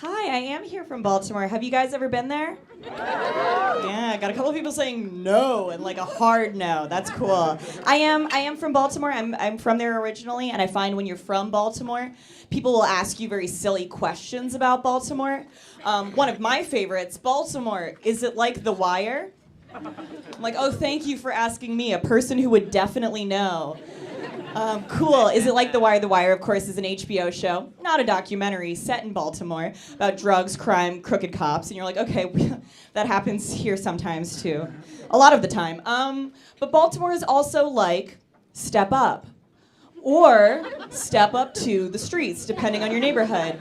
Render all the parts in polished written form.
Hi, I am here from Baltimore. Have you guys ever been there? Yeah, I got a couple of people saying no and like a hard no. That's cool. I am from Baltimore. I'm from there originally, and I find when you're from Baltimore, people will ask you very silly questions about Baltimore. One of my favorites, Baltimore, is it like The Wire? I'm like, oh, thank you for asking me, a person who would definitely know. Cool. Is it like The Wire? The Wire, of course, is an HBO show, not a documentary, set in Baltimore about drugs, crime, crooked cops. And you're like, okay, that happens here sometimes too. A lot of the time. But Baltimore is also like Step Up. Or Step Up to the Streets, depending on your neighborhood.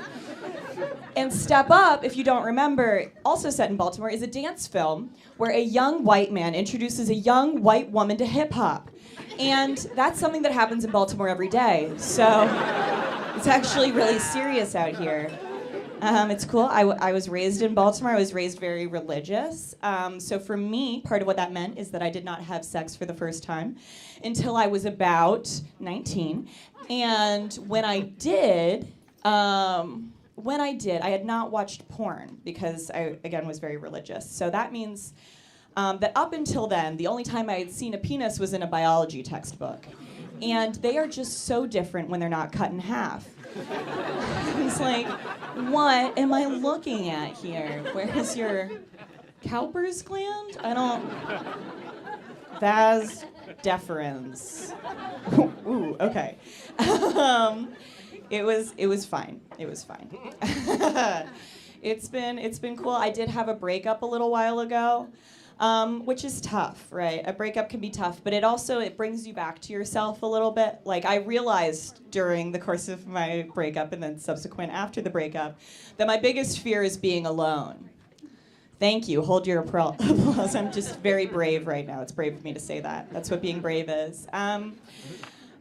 And Step Up, if you don't remember, also set in Baltimore, is a dance film where a young white man introduces a young white woman to hip hop. And that's something that happens in Baltimore every day. So it's actually really serious out here. It's cool. I was raised in Baltimore. I was raised very religious. So for me, part of what that meant is that I did not have sex for the first time until I was about 19. And when I did, I had not watched porn because I, again, was very religious. So that means that up until then, the only time I had seen a penis was in a biology textbook. And they are just so different when they're not cut in half. It's like, what am I looking at here? Where is your Cowper's gland? I don't... Vas deferens. Ooh, okay. It was fine. It was fine. It's been cool. I did have a breakup a little while ago. Which is tough, right? A breakup can be tough, but it brings you back to yourself a little bit. Like, I realized during the course of my breakup and then subsequent after the breakup that my biggest fear is being alone. Thank you. Hold your applause. I'm just very brave right now. It's brave of me to say that. That's what being brave is.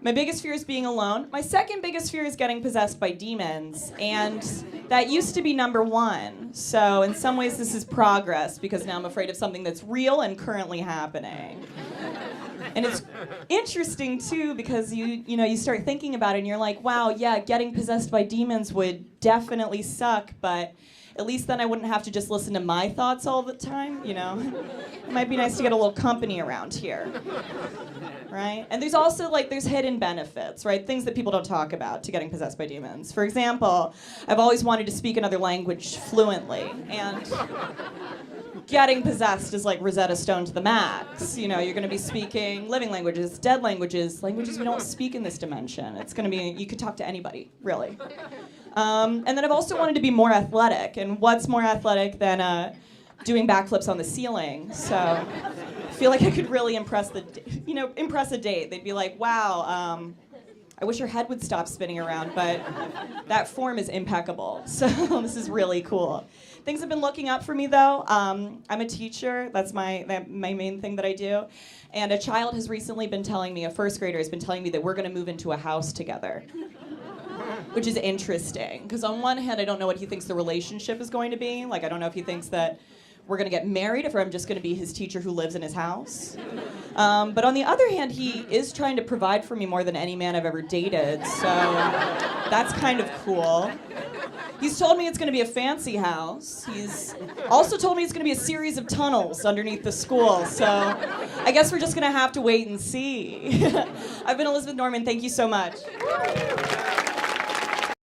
My biggest fear is being alone. My second biggest fear is getting possessed by demons. And that used to be number one. So in some ways this is progress because now I'm afraid of something that's real and currently happening. And it's interesting too because you start thinking about it and you're like, wow, yeah, getting possessed by demons would definitely suck, but at least then I wouldn't have to just listen to my thoughts all the time, It might be nice to get a little company around here. Right? And there's also, there's hidden benefits, right? Things that people don't talk about to getting possessed by demons. For example, I've always wanted to speak another language fluently, and getting possessed is like Rosetta Stone to the max. You're going to be speaking living languages, dead languages we don't speak in this dimension. It's going to be, you could talk to anybody, really. And then I've also wanted to be more athletic, and what's more athletic than doing backflips on the ceiling? So I feel like I could really impress a date. They'd be like, wow, I wish your head would stop spinning around, but that form is impeccable. So this is really cool. Things have been looking up for me, though. I'm a teacher. That's my main thing that I do. And a child has recently been telling me, a first grader has been telling me that we're going to move into a house together. Which is interesting, because on one hand, I don't know what he thinks the relationship is going to be. I don't know if he thinks that we're going to get married, if I'm just going to be his teacher who lives in his house. But on the other hand, he is trying to provide for me more than any man I've ever dated, so that's kind of cool. He's told me it's going to be a fancy house. He's also told me it's going to be a series of tunnels underneath the school, so I guess we're just going to have to wait and see. I've been Elizabeth Norman. Thank you so much.